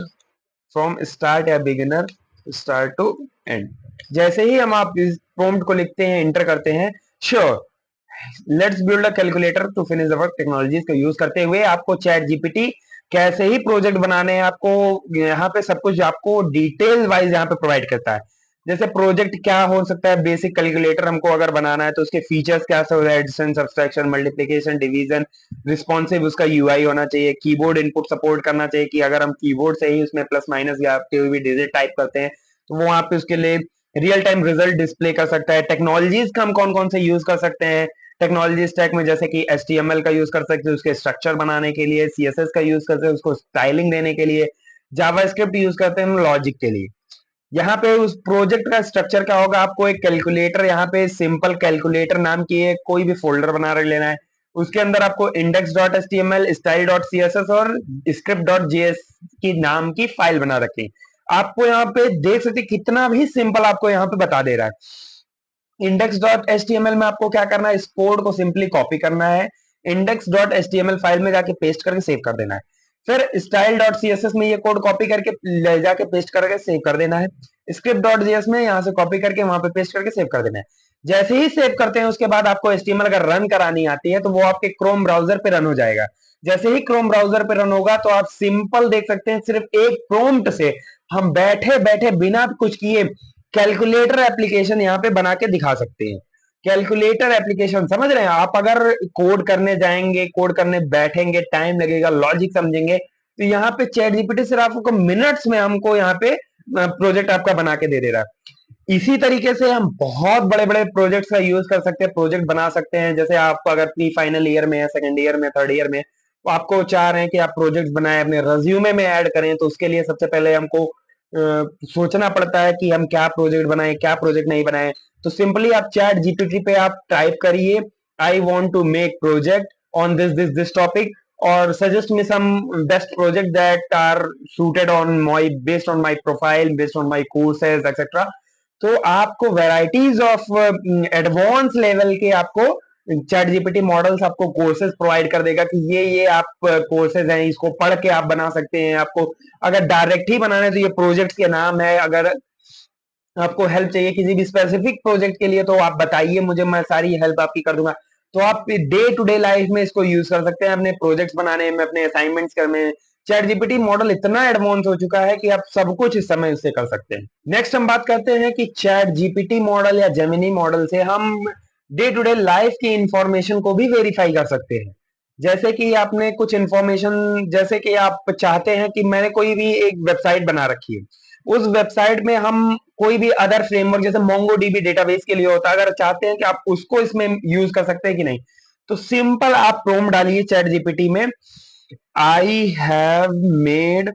from start या बिगिनर स्टार्ट टू एंड। जैसे ही हम आप इस प्रॉम्प्ट को लिखते हैं, इंटर करते हैं, sure let's build a calculator to finish the work technologies का यूज करते हुए आपको चैट जीपीटी कैसे ही प्रोजेक्ट बनाने हैं, आपको यहाँ पे सब कुछ आपको डिटेल वाइज यहाँ पे प्रोवाइड करता है। जैसे प्रोजेक्ट क्या हो सकता है, बेसिक कैलकुलेटर हमको अगर बनाना है तो उसके फीचर्स क्या सब, addition, subtraction, multiplication, division, responsive उसका यूआई होना चाहिए, कीबोर्ड इनपुट सपोर्ट करना चाहिए कि अगर हम कीबोर्ड से ही उसमें प्लस माइनस या कोई भी डिजिट टाइप करते हैं तो वो वहां पे उसके लिए रियल टाइम रिजल्ट डिस्प्ले कर सकता है। टेक्नोलॉजीज का हम कौन कौन से यूज कर सकते हैं टेक्नोलॉजी स्टैक में, जैसे कि HTML का यूज कर सकते हैं उसके स्ट्रक्चर बनाने के लिए, CSS का यूज करते हैं उसको स्टाइलिंग देने के लिए, जावास्क्रिप्ट यूज करते हैं लॉजिक के लिए। यहाँ पे उस प्रोजेक्ट का स्ट्रक्चर क्या होगा, आपको एक कैलकुलेटर, यहाँ पे सिंपल कैलकुलेटर नाम की एक कोई भी फोल्डर बना लेना है। उसके अंदर आपको index.html, style.css और script.js की नाम की फाइल बना रखी। आपको यहाँ पे देख सकते कितना भी सिंपल आपको यहाँ पे बता दे रहा है। index.html में आपको क्या करना है, इस कोड को सिंपली कॉपी करना है, index.html फाइल में जाके पेस्ट करके सेव कर देना है। फिर style.css में ये कोड कॉपी करके ले जाके पेस्ट करके सेव कर देना है। script.js में यहां से कॉपी करके वहां पे पेस्ट करके सेव कर देना है। जैसे ही सेव करते हैं उसके बाद आपको HTML अगर रन करानी आती है तो वो आपके क्रोम ब्राउजर पे रन हो जाएगा। जैसे ही क्रोम ब्राउजर पे रन होगा तो आप सिंपल देख सकते हैं सिर्फ एक प्रोम्प्ट से हम बैठे बैठे बिना कुछ किए कैलकुलेटर एप्लीकेशन यहाँ पे बना के दिखा सकते हैं। कैलकुलेटर एप्लीकेशन समझ रहे हैं आप, अगर कोड करने जाएंगे, कोड करने बैठेंगे, टाइम लगेगा, लॉजिक समझेंगे, तो यहाँ पे चैट जीपीटी सिर्फ आपको मिनट्स में हमको यहाँ पे प्रोजेक्ट आपका बना के दे रहा है। इसी तरीके से हम बहुत बड़े बड़े प्रोजेक्ट्स का यूज कर सकते हैं, प्रोजेक्ट बना सकते हैं। जैसे आप अगर प्री फाइनल ईयर में है, सेकंड ईयर में, थर्ड ईयर में, तो आपको चाह रहे हैं कि आप प्रोजेक्ट बनाए, अपने रेज्यूमे में ऐड करें, तो उसके लिए सबसे पहले हमको सोचना पड़ता है कि हम क्या प्रोजेक्ट बनाए, क्या प्रोजेक्ट नहीं बनाए। तो सिंपली आप चैट जीपीटी पे आप टाइप करिए, I want to make project on this topic और suggest me some best project that are suited on my based on my profile, based on my courses etc। तो आपको वेराइटीज ऑफ एडवांस लेवल के आपको चैट जीपीटी मॉडल्स आपको कोर्सेज प्रोवाइड कर देगा कि ये आप कोर्सेज हैं, इसको पढ़ के आप बना सकते हैं। आपको अगर डायरेक्ट ही बनाना है तो ये प्रोजेक्ट के नाम है, अगर आपको हेल्प चाहिए किसी भी स्पेसिफिक प्रोजेक्ट के लिए तो आप बताइए मुझे, मैं सारी हेल्प आपकी कर दूंगा। तो आप डे टू डे लाइफ में इसको यूज कर सकते हैं अपने प्रोजेक्ट्स बनाने में, अपने असाइनमेंट्स करने में। चैट जीपीटी मॉडल इतना एडवांस हो चुका है कि आप सब कुछ इस समय उससे कर सकते हैं। नेक्स्ट हम बात करते हैं कि चैट जीपीटी मॉडल या जेमिनी मॉडल से हम डे टू डे लाइफ की इंफॉर्मेशन को भी वेरीफाई कर सकते हैं। जैसे कि आपने कुछ इंफॉर्मेशन, जैसे कि आप चाहते हैं कि मैंने कोई भी एक वेबसाइट बना रखी है, उस वेबसाइट में हम कोई भी अदर फ्रेमवर्क जैसे मोंगोडीबी डेटाबेस के लिए होता है, अगर चाहते हैं कि आप उसको इसमें यूज कर सकते हैं कि नहीं, तो सिंपल आप प्रॉम्प्ट डालिए चैट जीपीटी में, I have made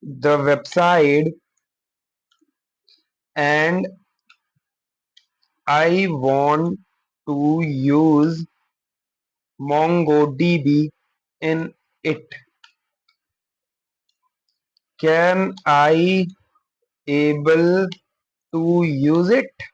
the website and I want to use MongoDB in it. Can I able to use it?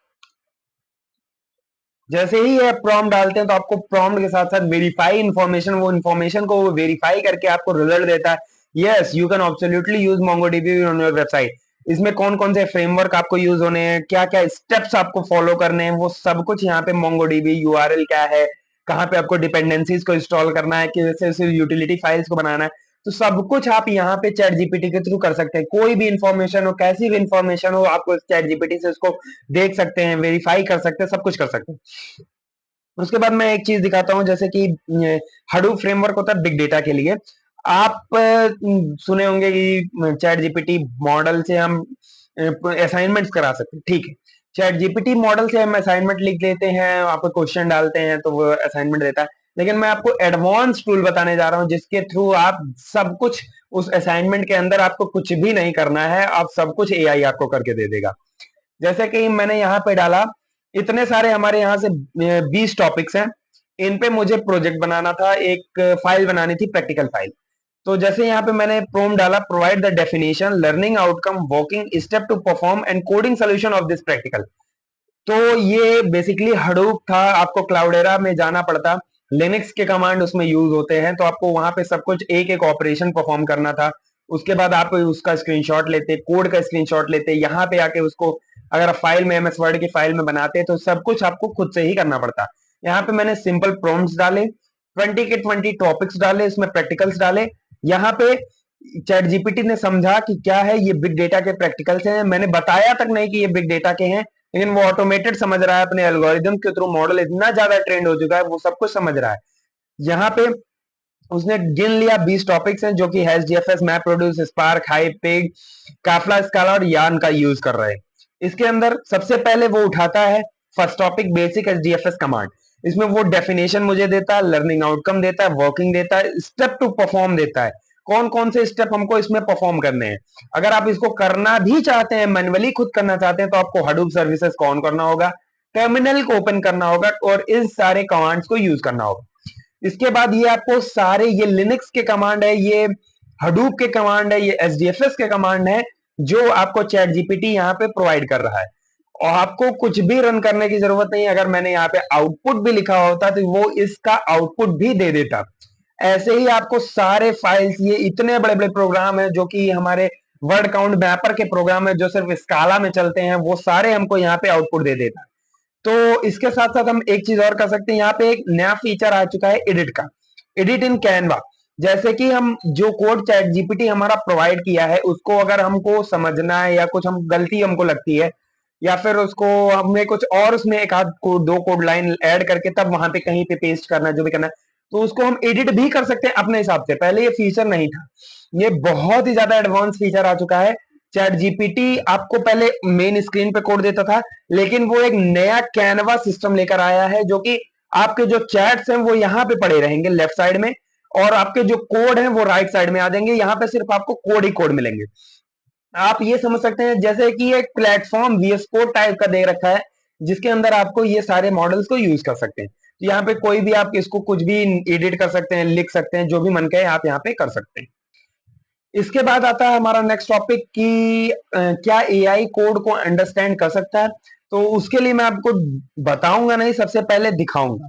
जैसे ही ये प्रॉम्प्ट डालते हैं तो आपको प्रॉम्प्ट के साथ साथ वेरीफाई इन्फॉर्मेशन, वो इन्फॉर्मेशन को वेरीफाई करके आपको रिजल्ट देता है। Yes, you can absolutely use MongoDB on your website. इसमें कौन कौन से फ्रेमवर्क आपको यूज होने हैं, क्या क्या स्टेप्स आपको फॉलो करने हैं, वो सब कुछ यहाँ पे MongoDB यूआरएल क्या है, कहाँ पे आपको डिपेंडेंसीज को इंस्टॉल करना है, कैसे यूटिलिटी फाइल्स को बनाना है, तो सब कुछ आप यहाँ पे चैट जीपीटी के थ्रू कर सकते हैं। कोई भी इंफॉर्मेशन हो, कैसी भी इंफॉर्मेशन हो, आपको चैट जीपीटी से उसको देख सकते हैं, वेरीफाई कर सकते हैं, सब कुछ कर सकते हैं। उसके बाद मैं एक चीज दिखाता हूं, जैसे कि हडूप फ्रेमवर्क होता है बिग डेटा के लिए। आप सुने होंगे कि चैट जीपीटी मॉडल से हम असाइनमेंट्स करा सकते हैं, ठीक है। चैट जीपीटी मॉडल से हम असाइनमेंट लिख देते हैं, आपको क्वेश्चन डालते हैं तो वो असाइनमेंट देता है। लेकिन मैं आपको एडवांस टूल बताने जा रहा हूं जिसके थ्रू आप सब कुछ, उस असाइनमेंट के अंदर आपको कुछ भी नहीं करना है, आप सब कुछ एआई आपको करके दे देगा। जैसे कि मैंने यहाँ पे डाला, इतने सारे हमारे यहाँ से 20 टॉपिक्स हैं, इन पे मुझे प्रोजेक्ट बनाना था, एक फाइल बनानी थी, प्रैक्टिकल फाइल। तो जैसे यहाँ पे मैंने प्रोम डाला, provide the definition, learning outcome, working step to perform and coding solution of this practical. तो ये बेसिकली हडूप था, आपको क्लाउडेरा में जाना पड़ता, लिनक्स के कमांड उसमें यूज होते हैं, तो आपको वहां पे सब कुछ एक एक ऑपरेशन परफॉर्म करना था। उसके बाद आप उसका स्क्रीनशॉट लेते, कोड का स्क्रीनशॉट लेते, यहाँ पे आके उसको अगर आप फाइल में, एमएस वर्ड की फाइल में बनाते तो सब कुछ आपको खुद से ही करना पड़ता। यहाँ पे मैंने सिंपल प्रॉम्प्ट्स डाले, 20 के 20 टॉपिक्स डाले, इसमें प्रैक्टिकल्स डाले। यहाँ पे चैट जीपीटी ने समझा कि क्या है ये बिग डेटा के प्रैक्टिकल्स हैं, मैंने बताया तक नहीं कि ये बिग डेटा के हैं, लेकिन वो ऑटोमेटेड समझ रहा है, अपने एल्गोरिदम के थ्रू मॉडल इतना ज्यादा ट्रेंड हो चुका है, वो सब कुछ समझ रहा है। यहाँ पे उसने गिन लिया 20 टॉपिक्स हैं जो कि एचडीएफएस, मैप प्रोड्यूस, स्पार्क, हाइपिग, काफला, स्काला और यान का यूज कर रहे हैं। इसके अंदर सबसे पहले वो उठाता है फर्स्ट टॉपिक, बेसिक एचडीएफएस कमांड। इसमें वो डेफिनेशन मुझे देता है, लर्निंग आउटकम देता है, वर्किंग देता है, स्टेप टू परफॉर्म देता है, कौन कौन से स्टेप हमको इसमें परफॉर्म करने हैं। अगर आप इसको करना भी चाहते हैं, मैन्युअली खुद करना चाहते हैं, तो आपको हडूप सर्विसेज को ऑन करना होगा, टर्मिनल को ओपन करना होगा और इस सारे कमांड्स को यूज करना होगा। इसके बाद ये आपको सारे, ये लिनक्स के कमांड है, ये हडूप के कमांड है, ये एचडीएफएस के कमांड है, जो आपको चैट जीपीटी यहाँ पे प्रोवाइड कर रहा है। और आपको कुछ भी रन करने की जरूरत नहीं। अगर मैंने यहाँ पे आउटपुट भी लिखा होता तो वो इसका आउटपुट भी दे देता। ऐसे ही आपको सारे फाइल्स, ये इतने बड़े बड़े प्रोग्राम है जो कि हमारे वर्ड काउंट मैपर के प्रोग्राम है जो सिर्फ स्काला में चलते हैं, वो सारे हमको यहाँ पे आउटपुट दे देता। तो इसके साथ साथ हम एक चीज और कर सकते हैं, यहाँ पे एक नया फीचर आ चुका है एडिट का, एडिट इन कैनवा। जैसे कि हम जो कोड चैट जीपीटी हमारा प्रोवाइड किया है उसको अगर हमको समझना है या कुछ हम गलती हमको लगती है, या फिर उसको हमें कुछ और उसमें एक आध कोड, दो कोड लाइन ऐड करके तब वहां पे कहीं पे पेस्ट करना है, जो भी करना है, तो उसको हम एडिट भी कर सकते हैं अपने हिसाब से। पहले ये फीचर नहीं था, ये बहुत ही ज्यादा एडवांस फीचर आ चुका है। चैट जीपीटी आपको पहले मेन स्क्रीन पे कोड देता था, लेकिन वो एक नया कैनवा सिस्टम लेकर आया है, जो कि आपके जो चैट्स हैं वो यहाँ पे पड़े रहेंगे लेफ्ट साइड में, और आपके जो कोड हैं वो राइट साइड में आ जाएंगे। यहाँ पे सिर्फ आपको कोड ही कोड मिलेंगे। आप ये समझ सकते हैं जैसे कि एक प्लेटफॉर्म वीएस कोड टाइप का दे रखा है, जिसके अंदर आपको ये सारे मॉडल्स को यूज कर सकते हैं। तो यहाँ पे कोई भी आप इसको कुछ भी एडिट कर सकते हैं, लिख सकते हैं, जो भी मन कहे आप यहाँ पे कर सकते हैं। इसके बाद आता है हमारा नेक्स्ट टॉपिक कि क्या एआई कोड को अंडरस्टैंड कर सकता है। तो उसके लिए मैं आपको बताऊंगा नहीं, सबसे पहले दिखाऊंगा।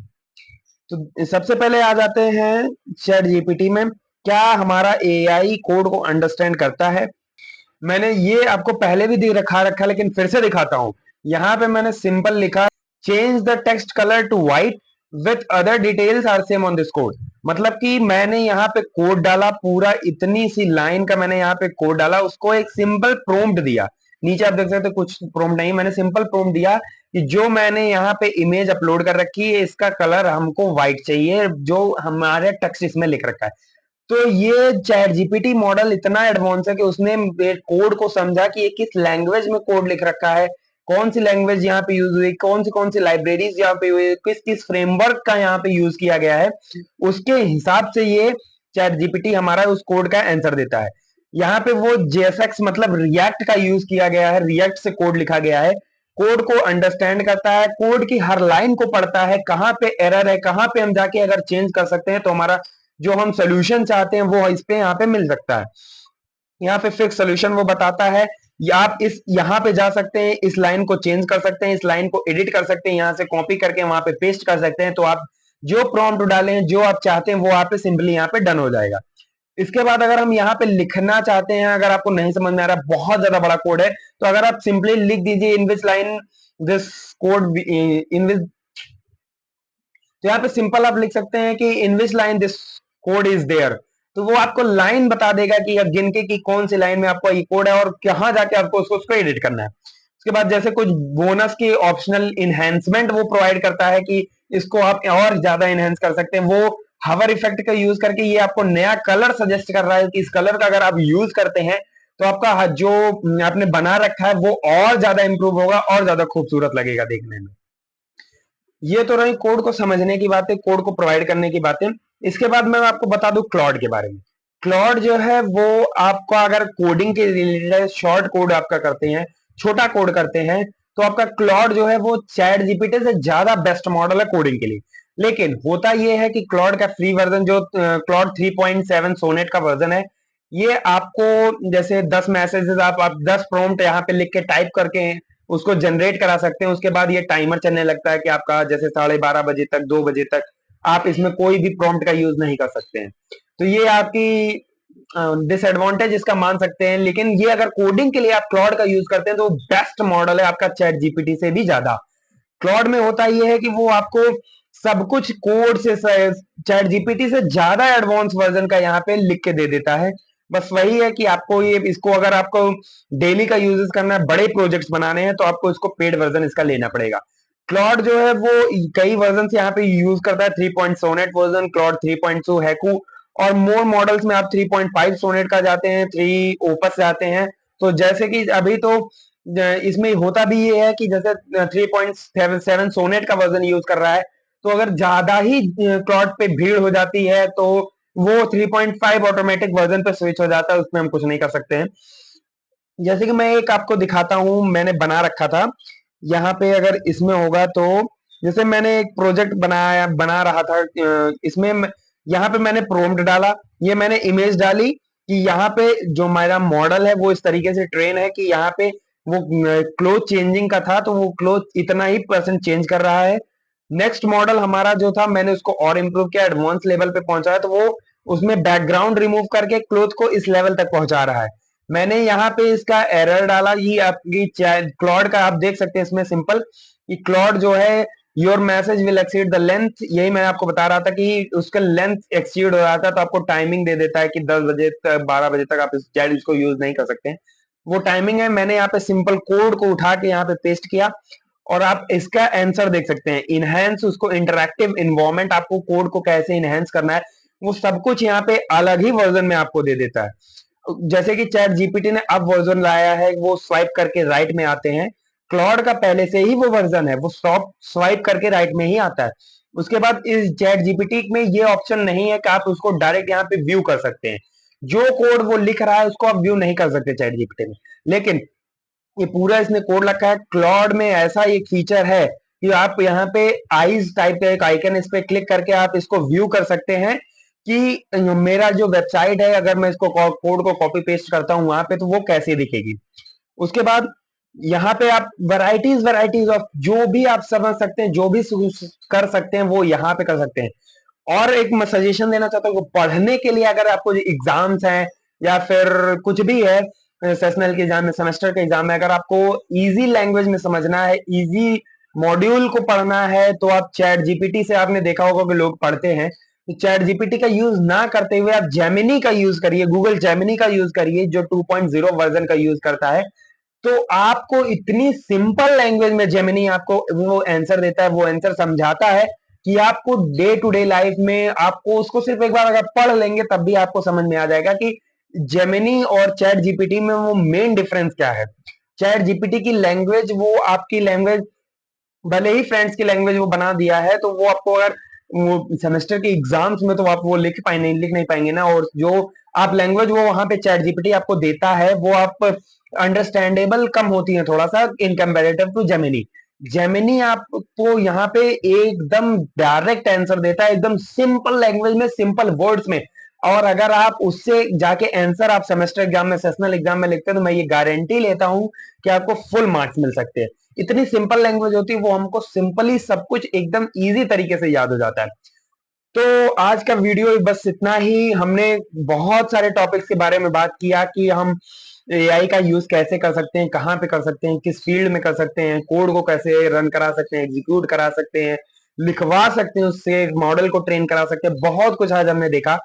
तो सबसे पहले आ जाते हैं चैट जीपीटी में, क्या हमारा एआई कोड को अंडरस्टैंड करता है। मैंने ये आपको पहले भी रखा लेकिन फिर से दिखाता हूं। यहाँ पे मैंने सिंपल लिखा, change the text colour to white with other details are same on this code. मतलब कि मैंने यहाँ पे कोड डाला, पूरा इतनी सी लाइन का मैंने यहाँ पे कोड डाला, उसको एक सिंपल प्रोम्प्ट दिया। नीचे आप देख सकते हो कुछ प्रोम्प्ट नहीं, मैंने सिंपल प्रोम्प्ट दिया कि जो मैंने यहाँ पे इमेज अपलोड कर रखी है इसका कलर हमको व्हाइट चाहिए, जो हमारे टेक्स्ट इसमें लिख रखा है। तो ये चैट जीपीटी मॉडल इतना एडवांस है कि उसने कोड को समझा कि ये किस लैंग्वेज में कोड लिख रखा है, कौन सी लैंग्वेज यहाँ पे यूज हुई, कौन सी लाइब्रेरीज यहाँ पे हुई, किस किस फ्रेमवर्क का यहाँ पे यूज किया गया है, उसके हिसाब से ये चैट जीपीटी हमारा उस कोड का आंसर देता है। यहाँ पे वो जेएसएक्स मतलब रिएक्ट का यूज किया गया है, रिएक्ट से कोड लिखा गया है, कोड को अंडरस्टैंड करता है, कोड की हर लाइन को पढ़ता है, कहाँ पे एरर है, कहाँ पे हम जाके अगर चेंज कर सकते हैं तो हमारा जो हम सोल्यूशन चाहते हैं वो इस पे यहाँ पे मिल सकता है। यहाँ पे फिक्स सोल्यूशन वो बताता है, या आप इस यहाँ पे जा सकते हैं, इस लाइन को चेंज कर सकते हैं, इस लाइन को एडिट कर सकते हैं, यहाँ से कॉपी करके वहां पे पेस्ट कर सकते हैं, तो आप जो प्रॉम्प्ट डालें, जो आप चाहते हैं वो आप पे सिंपली यहाँ पे डन हो जाएगा। इसके बाद अगर हम यहाँ पे लिखना चाहते हैं, अगर आपको नहीं समझ में आ रहा, बहुत ज्यादा बड़ा कोड है, तो अगर आप सिंपली लिख दीजिए in which line this code in which, तो यहाँ पे सिंपल आप लिख सकते हैं कि in which line this code is there, तो वो आपको लाइन बता देगा कि अब गिन के कि कौन सी लाइन में आपको ये कोड है और कहाँ जाके आपको उसको एडिट करना है। उसके बाद जैसे कुछ बोनस की ऑप्शनल इनहेंसमेंट वो प्रोवाइड करता है कि इसको आप और ज्यादा इनहेंस कर सकते हैं। वो हवर इफेक्ट का यूज करके ये आपको नया कलर सजेस्ट कर रहा है कि इस कलर का अगर आप यूज करते हैं तो आपका जो आपने बना रखा है वो और ज्यादा इंप्रूव होगा और ज्यादा खूबसूरत लगेगा देखने में। ये तो रही कोड को समझने की बातें, कोड को प्रोवाइड करने की बातें। इसके बाद मैं आपको बता दूं क्लॉड के बारे में। क्लॉड जो है वो आपका अगर कोडिंग के रिलेटेड शॉर्ट कोड आपका करते हैं, छोटा कोड करते हैं, तो आपका क्लॉड जो है वो चैट जीपीटी से ज्यादा बेस्ट मॉडल है कोडिंग के लिए। लेकिन होता यह है कि क्लॉड का फ्री वर्जन जो क्लॉड 3.7 सोनेट का वर्जन है, ये आपको जैसे 10 मैसेजेस आप 10 प्रॉम्प्ट यहाँ पे लिख के टाइप करके उसको जनरेट करा सकते हैं। उसके बाद ये टाइमर चलने लगता है कि आपका जैसे 12:30 बजे तक, 2 बजे तक आप इसमें कोई भी प्रॉम्प्ट का यूज नहीं कर सकते हैं। तो ये आपकी डिसएडवांटेज इसका मान सकते हैं। लेकिन ये अगर कोडिंग के लिए आप क्लॉड का यूज करते हैं तो बेस्ट मॉडल है आपका चैट जीपीटी से भी ज्यादा। क्लॉड में होता यह है कि वो आपको सब कुछ कोड से चैट जीपीटी से ज्यादा एडवांस वर्जन का यहाँ पे लिख के दे देता है। बस वही है कि आपको ये इसको अगर आपको डेली का यूजेस करना है, बड़े प्रोजेक्ट्स बनाने हैं, तो आपको इसको पेड वर्जन इसका लेना पड़ेगा। क्लॉड जो है वो कई वर्जन यहाँ पे यूज करता है, 3 सोनेट वर्जन, क्लॉड 3.2 हैकू, और मोर मॉडल्स में आप 3.5 सोनेट का जाते हैं, 3 ओपस जाते हैं। तो जैसे कि अभी तो इसमें होता भी ये है कि जैसे 3.7 सोनेट का वर्जन यूज कर रहा है, तो अगर ज्यादा ही क्लॉड पे भीड़ हो जाती है तो वो 3.5 ऑटोमेटिक वर्जन पे स्विच हो जाता है, उसमें हम कुछ नहीं कर सकते हैं। जैसे कि मैं एक आपको दिखाता हूं, मैंने बना रखा था यहाँ पे, अगर इसमें होगा तो जैसे मैंने एक प्रोजेक्ट बना रहा था, इसमें यहाँ पे मैंने प्रॉम्प्ट डाला, ये मैंने इमेज डाली कि यहाँ पे जो मेरा मॉडल है वो इस तरीके से ट्रेन है कि यहाँ पे वो क्लोथ चेंजिंग का था, तो वो क्लोथ इतना ही परसेंट चेंज कर रहा है। नेक्स्ट मॉडल हमारा जो था, मैंने उसको और इम्प्रूव किया, एडवांस लेवल पे पहुंचाया, तो वो उसमें बैकग्राउंड रिमूव करके क्लोथ को इस लेवल तक पहुंचा रहा है। मैंने यहाँ पे इसका एरर डाला, ये आपकी क्लॉड का आप देख सकते हैं इसमें सिंपल कि क्लॉड जो है your message will exceed the length, यही मैं आपको बता रहा था कि उसका लेंथ एक्सीड हो रहा था, तो आपको टाइमिंग दे देता है कि 10 बजे तक, 12 बजे तक आप इस चैट इसको यूज नहीं कर सकते हैं। वो टाइमिंग है। मैंने यहाँ पे सिंपल कोड को उठा के यहाँ पे पेस्ट किया और आप इसका आंसर देख सकते हैं। इनहेंस, उसको इंटरैक्टिव इन्वायरमेंट, आपको कोड को कैसे इनहेंस करना है वो सब कुछ यहाँ पे अलग ही वर्जन में आपको दे देता है। जैसे कि चैट जीपीटी ने अब वर्जन लाया है, वो स्वाइप करके राइट में आते हैं। क्लॉड का पहले से ही वो वर्जन है, वो स्टॉप स्वाइप करके राइट में ही आता है। उसके बाद इस चैट जीपीटी में ये ऑप्शन नहीं है कि आप उसको डायरेक्ट यहाँ पे व्यू कर सकते हैं। जो कोड वो लिख रहा है उसको आप व्यू नहीं कर सकते चैट जीपीटी में। लेकिन ये पूरा इसने कोड रखा है। क्लॉड में ऐसा एक फीचर है कि आप यहाँ पे आईज टाइप का एक आइकन, इस पे क्लिक करके आप इसको व्यू कर सकते हैं कि मेरा जो वेबसाइट है, अगर मैं इसको कोड को कॉपी पेस्ट करता हूं वहां पे, तो वो कैसे दिखेगी। उसके बाद यहाँ पे आप वैरायटीज वैरायटीज ऑफ जो भी आप समझ सकते हैं, जो भी कर सकते हैं वो यहाँ पे कर सकते हैं। और एक मैं सजेशन देना चाहता हूँ, पढ़ने के लिए अगर आपको एग्जाम्स हैं या फिर कुछ भी है, सेशनल के एग्जाम में, सेमेस्टर के एग्जाम में, अगर आपको इजी लैंग्वेज में समझना है, इजी मॉड्यूल को पढ़ना है, तो आप चैट जीपीटी से, आपने देखा होगा कि लोग पढ़ते हैं, तो चैट जीपीटी का यूज ना करते हुए आप जेमिनी का यूज करिए, गूगल जेमिनी का यूज करिए जो 2.0 वर्जन का यूज करता है। तो आपको इतनी सिंपल लैंग्वेज में जेमिनी आपको वो आंसर देता है, वो आंसर समझाता है कि आपको डे टू डे लाइफ में आपको उसको सिर्फ एक बार अगर पढ़ लेंगे तब भी आपको समझ में आ जाएगा कि जेमिनी और चैट जीपीटी में वो मेन डिफरेंस क्या है। चैट जीपीटी की लैंग्वेज वो आपकी लैंग्वेज भले ही फ्रेंड्स की लैंग्वेज वो बना दिया है, तो वो आपको अगर वो सेमेस्टर के एग्जाम्स में तो आप वो लिख नहीं पाएंगे ना। और जो आप लैंग्वेज वो वहां पे चैट जीपीटी आपको देता है वो आप अंडरस्टैंडेबल कम होती है थोड़ा सा इन कंपेरेटिव टू जेमिनी। जेमिनी आपको यहाँ पे एकदम डायरेक्ट आंसर देता है, एकदम सिंपल लैंग्वेज में, सिंपल वर्ड्स में। और अगर आप उससे जाके आंसर आप सेमेस्टर एग्जाम में, सेशनल एग्जाम में लिखते हैं, तो मैं ये गारंटी लेता हूं कि आपको फुल मार्क्स मिल सकते हैं। इतनी सिंपल लैंग्वेज होती है, वो हमको सिंपली सब कुछ एकदम इजी तरीके से याद हो जाता है। तो आज का वीडियो बस इतना ही। हमने बहुत सारे टॉपिक्स के बारे में बात किया कि हम एआई का यूज कैसे कर सकते हैं, कहाँ पे कर सकते हैं, किस फील्ड में कर सकते हैं, कोड को कैसे रन करा सकते हैं, एग्जीक्यूट करा सकते हैं, लिखवा सकते हैं, उससे मॉडल को ट्रेन करा सकते हैं। बहुत कुछ आज हमने देखा।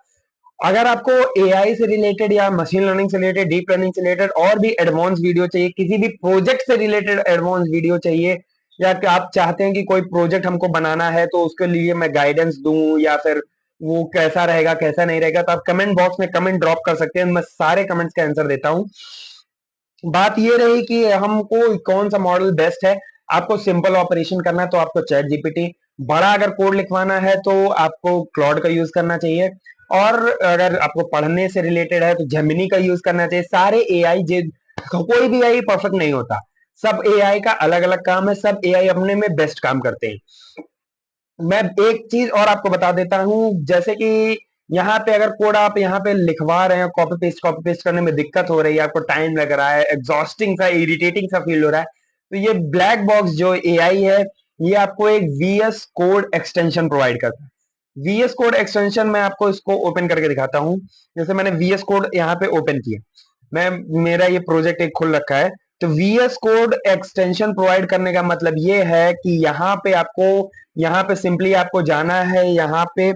अगर आपको एआई से रिलेटेड या मशीन लर्निंग से रिलेटेड, डीप लर्निंग से रिलेटेड और भी एडवांस वीडियो चाहिए, किसी भी प्रोजेक्ट से रिलेटेड एडवांस वीडियो चाहिए, या कि आप चाहते हैं कि कोई प्रोजेक्ट हमको बनाना है तो उसके लिए मैं गाइडेंस दूं, या फिर वो कैसा रहेगा कैसा नहीं रहेगा, तो आप कमेंट बॉक्स में कमेंट ड्रॉप कर सकते हैं। मैं सारे कमेंट्स का आंसर देता हूं। बात ये रही कि हमको कौन सा मॉडल बेस्ट है। आपको सिंपल ऑपरेशन करना है तो आपको चैट जीपीटी, बड़ा अगर कोड लिखवाना है तो आपको क्लॉड का यूज करना चाहिए, और अगर आपको पढ़ने से रिलेटेड है तो जेमिनी का यूज करना चाहिए। सारे एआई कोई भी एआई परफेक्ट नहीं होता, सब एआई का अलग अलग काम है, सब एआई अपने में बेस्ट काम करते हैं। मैं एक चीज और आपको बता देता हूं, जैसे कि यहाँ पे अगर कोड आप यहाँ पे लिखवा रहे हैं, कॉपी पेस्ट करने में दिक्कत हो रही है, आपको टाइम लग रहा है, एग्जॉस्टिंग सा, इरिटेटिंग सा फील हो रहा है, तो ये ब्लैक बॉक्स जो एआई है, ये आपको एक वीएस कोड एक्सटेंशन प्रोवाइड करता है। वीएस कोड एक्सटेंशन मैं आपको इसको ओपन करके दिखाता हूं। जैसे मैंने वीएस कोड यहाँ पे ओपन किया, मैं मेरा ये प्रोजेक्ट एक खुल रखा है। तो वीएस कोड एक्सटेंशन प्रोवाइड करने का मतलब ये है कि यहाँ पे सिंपली आपको जाना है, यहाँ पे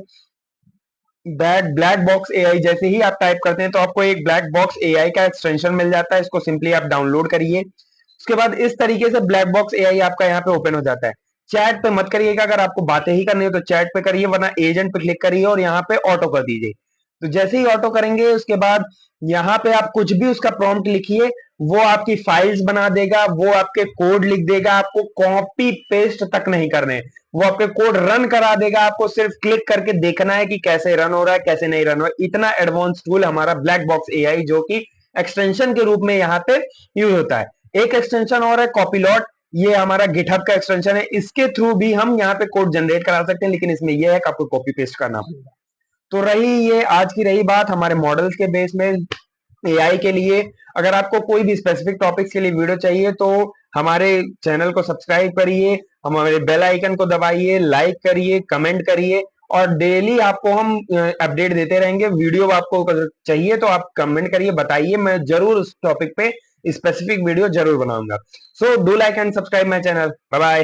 ब्लैक बॉक्स एआई जैसे ही आप टाइप करते हैं तो आपको एक ब्लैक बॉक्स एआई का एक्सटेंशन मिल जाता है। इसको सिंपली आप डाउनलोड करिए। उसके बाद इस तरीके से ब्लैक बॉक्स एआई आपका यहाँ पे ओपन हो जाता है। चैट पे मत करिएगा, अगर आपको बातें ही करनी हो तो चैट पे करिए, वरना एजेंट पे क्लिक करिए और यहाँ पे ऑटो कर दीजिए। तो जैसे ही ऑटो करेंगे उसके बाद यहाँ पे आप कुछ भी उसका प्रॉम्प्ट लिखिए, वो आपकी फाइल्स बना देगा, वो आपके कोड लिख देगा, आपको कॉपी पेस्ट तक नहीं करने, वो आपके कोड रन करा देगा। आपको सिर्फ क्लिक करके देखना है कि कैसे रन हो रहा है कैसे नहीं रन हो रहा है। इतना एडवांस टूल हमारा ब्लैक बॉक्स एआई, जो कि एक्सटेंशन के रूप में यहाँ पे यूज होता है। एक एक्सटेंशन और है कॉपीलॉट, ये हमारा गिटहब का एक्सटेंशन है, इसके थ्रू भी हम यहाँ पे कोड जनरेट करा सकते हैं, लेकिन इसमें यह है कि आपको कॉपी पेस्ट करना पड़ेगा। तो ये आज की रही बात हमारे मॉडल्स के बेस में एआई के लिए। अगर आपको कोई भी स्पेसिफिक टॉपिक्स के लिए वीडियो चाहिए तो हमारे चैनल को सब्सक्राइब करिए, हमारे बेल आइकन को दबाइए, लाइक करिए, कमेंट करिए, और डेली आपको हम अपडेट देते रहेंगे। वीडियो आपको चाहिए तो आप कमेंट करिए, बताइए, मैं जरूर उस टॉपिक पे स्पेसिफिक वीडियो जरूर बनाऊंगा। So do like and subscribe my channel. Bye bye.